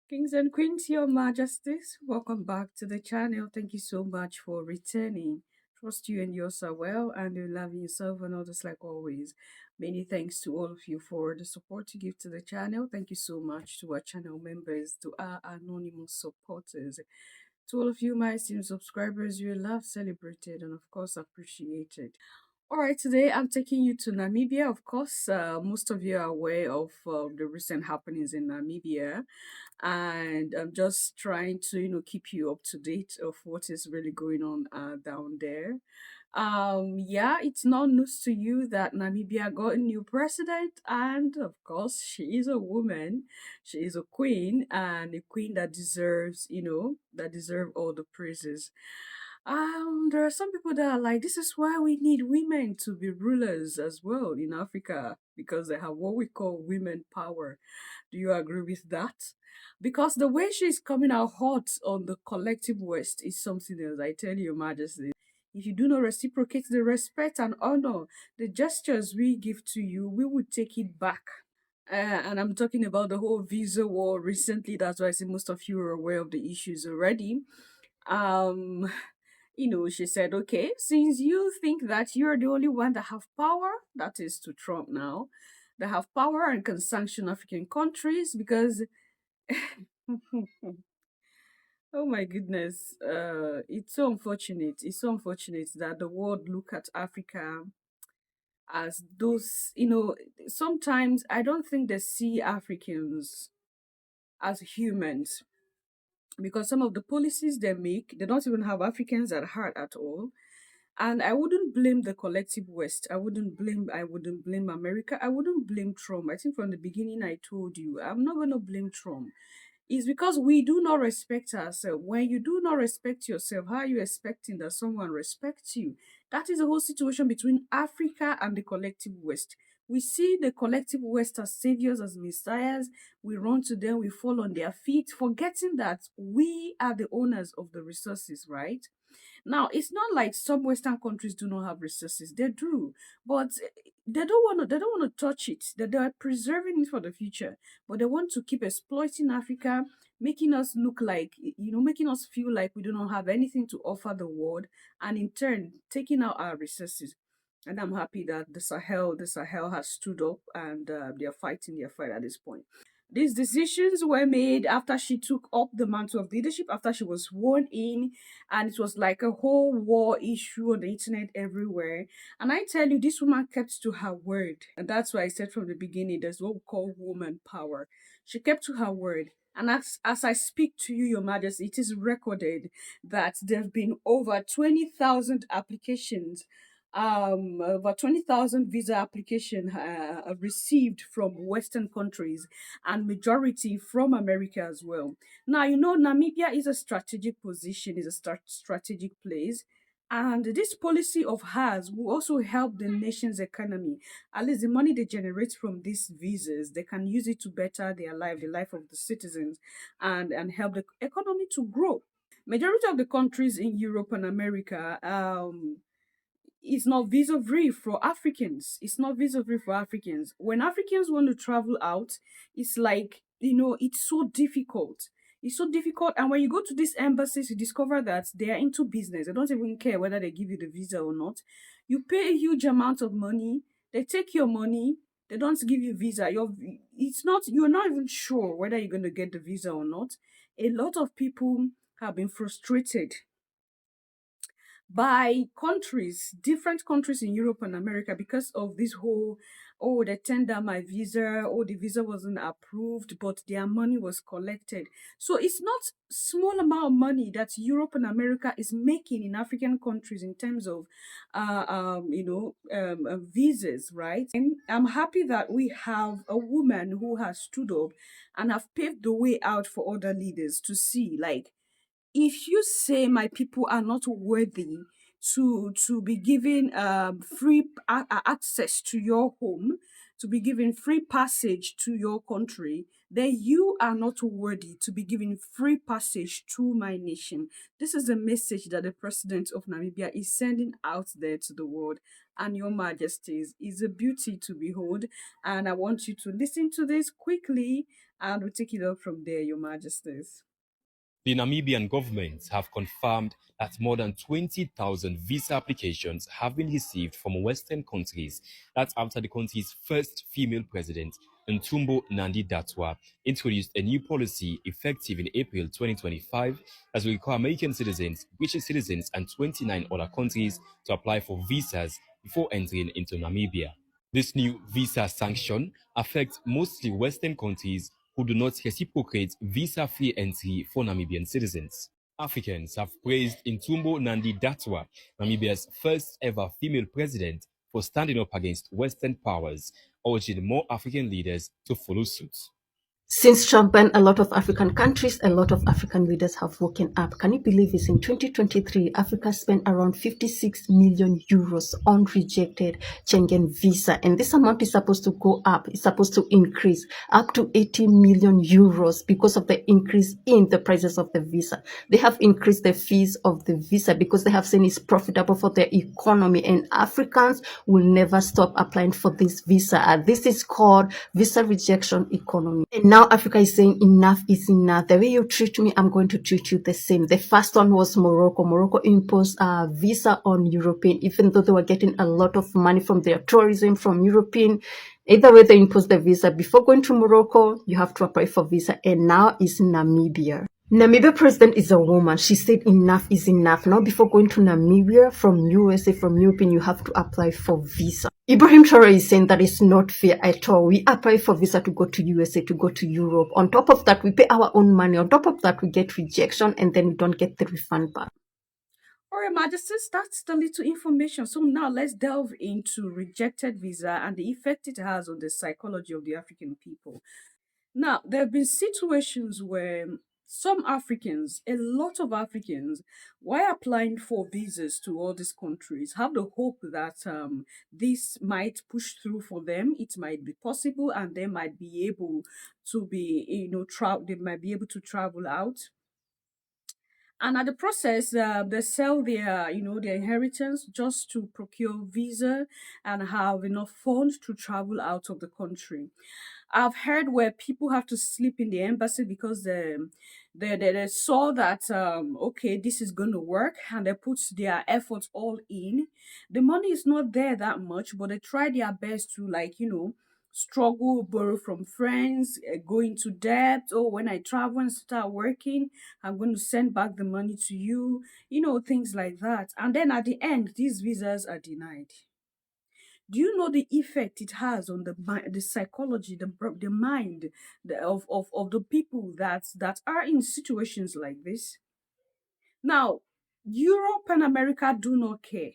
Kings and Queens, Your Majesties, welcome back to the channel. Thank you so much for returning. Trust you and yours are well and you love yourself and others like always. Many thanks to all of you for the support you give to the channel. Thank you so much to our channel members, to our anonymous supporters, to all of you, my esteemed subscribers. You are loved, celebrated, and of course appreciated. All right, today I'm taking you to Namibia. Of course, most of you are aware of the recent happenings in Namibia, and I'm just trying to, keep you up to date of what is really going on down there. Yeah, it's not news to you that Namibia got a new president, and of course, she is a woman. She is a queen, and a queen that deserves, that deserve all the praises. There are some people that are like, this is why we need women to be rulers as well in Africa because they have what we call women power. Do you agree with that? Because the way she's coming out hot on the collective West is something else. I tell you, Your Majesty. If you do not reciprocate the respect and honor, the gestures we give to you, we will take it back. And I'm talking about the whole visa war recently. That's why I say most of you are aware of the issues already. Um, she said, okay, since you think that you're the only one that have power, that is to Trump now, that have power and can sanction African countries because oh my goodness, it's so unfortunate. It's so unfortunate that the world look at Africa as those, sometimes I don't think they see Africans as humans because some of the policies they make, they don't even have Africans at heart at all. And I wouldn't blame the collective West. I wouldn't blame America. I wouldn't blame Trump. I think from the beginning I told you, I'm not gonna blame Trump. It's because we do not respect ourselves. When you do not respect yourself, how are you expecting that someone respects you? That is the whole situation between Africa and the collective West. We see the collective West as saviors, as messiahs. We run to them, we fall on their feet, forgetting that we are the owners of the resources, right? Now, it's not like some Western countries do not have resources. They do, but they don't want to touch it. They're preserving it for the future, but they want to keep exploiting Africa, making us look like, making us feel like we do not have anything to offer the world, and in turn taking out our resources. And I'm happy that the Sahel has stood up and they're fighting their fight at this point. These decisions were made after she took up the mantle of leadership, after she was sworn in, and it was like a whole war issue on the internet everywhere. And I tell you, this woman kept to her word. And that's why I said from the beginning, there's what we call woman power. She kept to her word. And as I speak to you, Your Majesty, it is recorded that there have been over 20,000 applications, over 20,000 visa application received from Western countries and majority from America as well. Now, Namibia is a strategic position, is a strategic place. And this policy of hers will also help the nation's economy. At least the money they generate from these visas, they can use it to better their life, the life of the citizens, and help the economy to grow. Majority of the countries in Europe and America, it's not visa free for Africans. It's not visa free for Africans. When Africans want to travel out, it's like, it's so difficult. It's so difficult. And when you go to these embassies, you discover that they are into business. They don't even care whether they give you the visa or not. You pay a huge amount of money. They take your money. They don't give you visa. You're not even sure whether you're going to get the visa or not. A lot of people have been frustrated by countries, different countries in Europe and America because of this whole, oh, they tender my visa, oh, the visa wasn't approved, but their money was collected. So it's not small amount of money that Europe and America is making in African countries in terms of, visas, right? And I'm happy that we have a woman who has stood up and have paved the way out for other leaders to see, like, if you say my people are not worthy to be given free access to your home, to be given free passage to your country, then you are not worthy to be given free passage to my nation. This is the message that the president of Namibia is sending out there to the world. And Your Majesties is a beauty to behold. And I want you to listen to this quickly And we'll take it up from there, Your Majesties. The Namibian government have confirmed that more than 20,000 visa applications have been received from Western countries. That's after the country's first female president, Ntumbo Nandi Datwa, introduced a new policy effective in April 2025 that will require American citizens, British citizens, and 29 other countries to apply for visas before entering into Namibia. This new visa sanction affects mostly Western countries who do not reciprocate visa-free entry for Namibian citizens. Africans have praised Intumbo Nandi Datwa, Namibia's first ever female president, for standing up against Western powers, urging more African leaders to follow suit. Since Trump banned a lot of African countries, a lot of African leaders have woken up. Can you believe this? In 2023, Africa spent around 56 million euros on rejected Schengen visa. And this amount is supposed to go up. It's supposed to increase up to 80 million euros because of the increase in the prices of the visa. They have increased the fees of the visa because they have seen it's profitable for their economy. And Africans will never stop applying for this visa. This is called visa rejection economy. And now Africa is saying enough is enough. The way you treat me, I'm going to treat you the same. The first one was Morocco. Morocco imposed a visa on European, even though they were getting a lot of money from their tourism from European. Either way, they imposed the visa. Before going to Morocco, you have to apply for visa. And now it's Namibia. Namibia president is a woman. She said enough is enough. Now before going to Namibia from USA, from European, you have to apply for visa. Ibrahim Traore is saying that it's not fair at all. We apply for visa to go to USA, to go to Europe. On top of that, we pay our own money. On top of that, we get rejection and then we don't get the refund back. All right, Majesties, that's the little information. So now let's delve into rejected visa and the effect it has on the psychology of the African people. Now, there have been situations where some Africans, a lot of Africans, while applying for visas to all these countries, have the hope that this might push through for them. It might be possible, and they might be able to be, they might be able to travel out. And at the process, they sell their, their inheritance just to procure visa and have enough funds to travel out of the country. I've heard where people have to sleep in the embassy because they saw that okay, this is going to work, and they put their efforts all in. The money is not there that much, but they try their best to, like, struggle, borrow from friends, go into debt. Oh, when I travel and start working, I'm going to send back the money to you, things like that. And then at the end, these visas are denied. Do you know the effect it has on the psychology, the mind of the people that are in situations like this? Now, Europe and America do not care.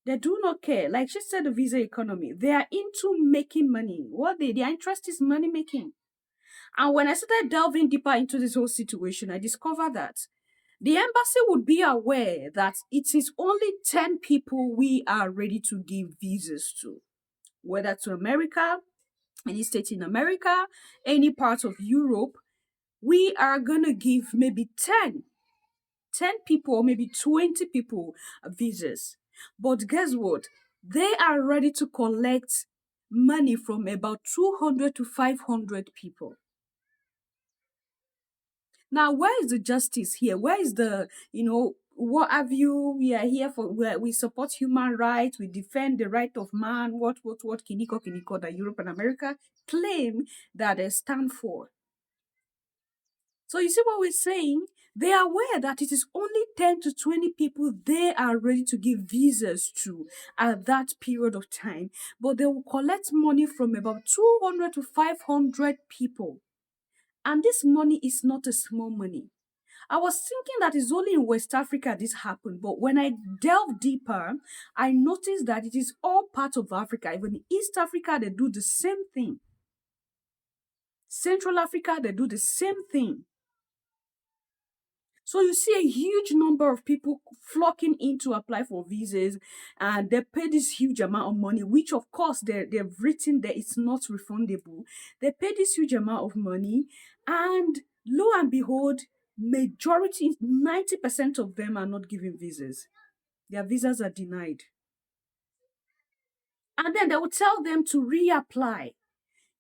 They do not care. Like she said, the visa economy. They are into making money. Their interest is money making. And when I started delving deeper into this whole situation, I discovered that the embassy would be aware that it is only 10 people we are ready to give visas to, whether to America, any state in America, any part of Europe. We are going to give maybe 10 people or maybe 20 people visas. But guess what? They are ready to collect money from about 200 to 500 people. Now, where is the justice here? Where is the, what have you? We are here for, we support human rights, we defend the right of man, what, kiniko, that Europe and America claim that they stand for. So you see what we're saying? They are aware that it is only 10 to 20 people they are ready to give visas to at that period of time, but they will collect money from about 200 to 500 people. And this money is not a small money. I was thinking that it's only in West Africa this happened, but when I delve deeper, I noticed that it is all part of Africa. Even in East Africa, they do the same thing. Central Africa, they do the same thing. So you see a huge number of people flocking in to apply for visas, and they pay this huge amount of money, which of course they've written that it's not refundable. They pay this huge amount of money, and lo and behold, majority, 90% of them are not given visas. Their visas are denied. And then they will tell them to reapply.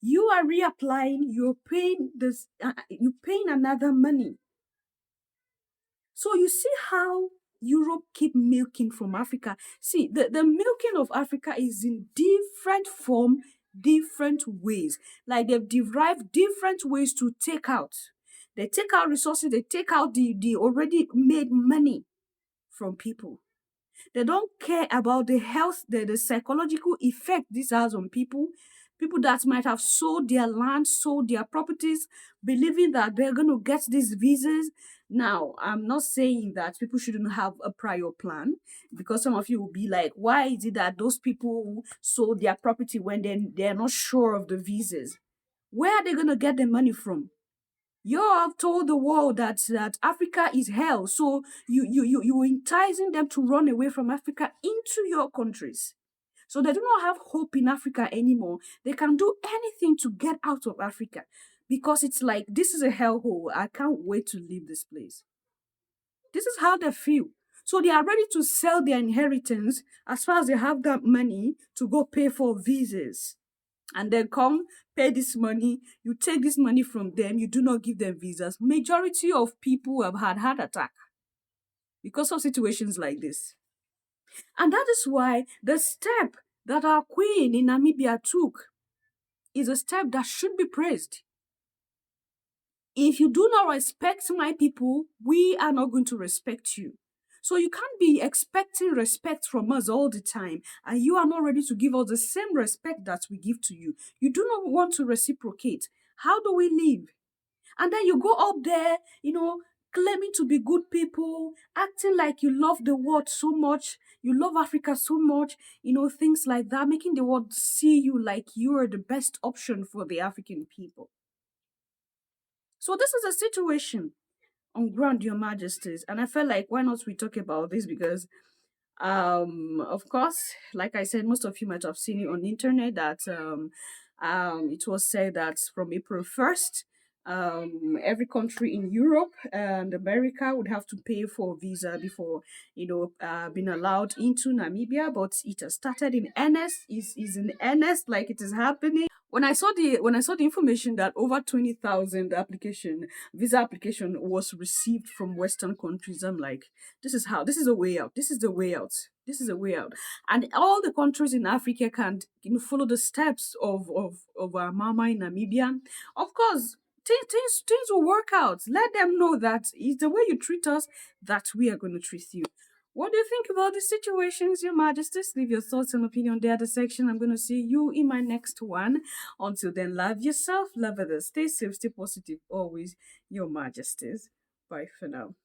You are reapplying, you're paying this, you're paying another money. So you see how Europe keep milking from Africa. See, the milking of Africa is in different form, different ways. Like they've derived different ways to take out. They take out resources, they take out the already made money from people. They don't care about the health, the psychological effect this has on people. People that might have sold their land, sold their properties, believing that they're going to get these visas. Now, I'm not saying that people shouldn't have a prior plan, because some of you will be like, why is it that those people sold their property when they're not sure of the visas? Where are they going to get the money from? You have told the world that Africa is hell, so you enticing them to run away from Africa into your countries. So they do not have hope in Africa anymore. They can do anything to get out of Africa because it's like, this is a hellhole. I can't wait to leave this place. This is how they feel. So they are ready to sell their inheritance as far as they have that money to go pay for visas, and then come pay this money. You take this money from them, you do not give them visas. Majority of people have had heart attack because of situations like this. And that is why the step that our queen in Namibia took is a step that should be praised. If you do not respect my people, we are not going to respect you. So you can't be expecting respect from us all the time, and you are not ready to give us the same respect that we give to you. You do not want to reciprocate. How do we live? And then you go up there, claiming to be good people, acting like you love the world so much, you love Africa so much, things like that, making the world see you like you are the best option for the African people. So this is a situation on ground, Your Majesties, and I felt like, why not we talk about this? Because of course, like I said, most of you might have seen it on the internet that it was said that from April 1st, every country in Europe and America would have to pay for a visa before being allowed into Namibia. But it has started in earnest, is in earnest, like it is happening. When I saw the information that over 20,000 visa application was received from Western countries, I'm like, this is a way out. This is the way out. This is a way out. And all the countries in Africa can follow the steps of our mama in Namibia. Of course, things will work out. Let them know that it's the way you treat us that we are going to treat you. What do you think about the situations, Your Majesties? Leave your thoughts and opinion there at the section. I'm going to see you in my next one. Until then, love yourself, love others, stay safe, stay positive, always, Your Majesties. Bye for now.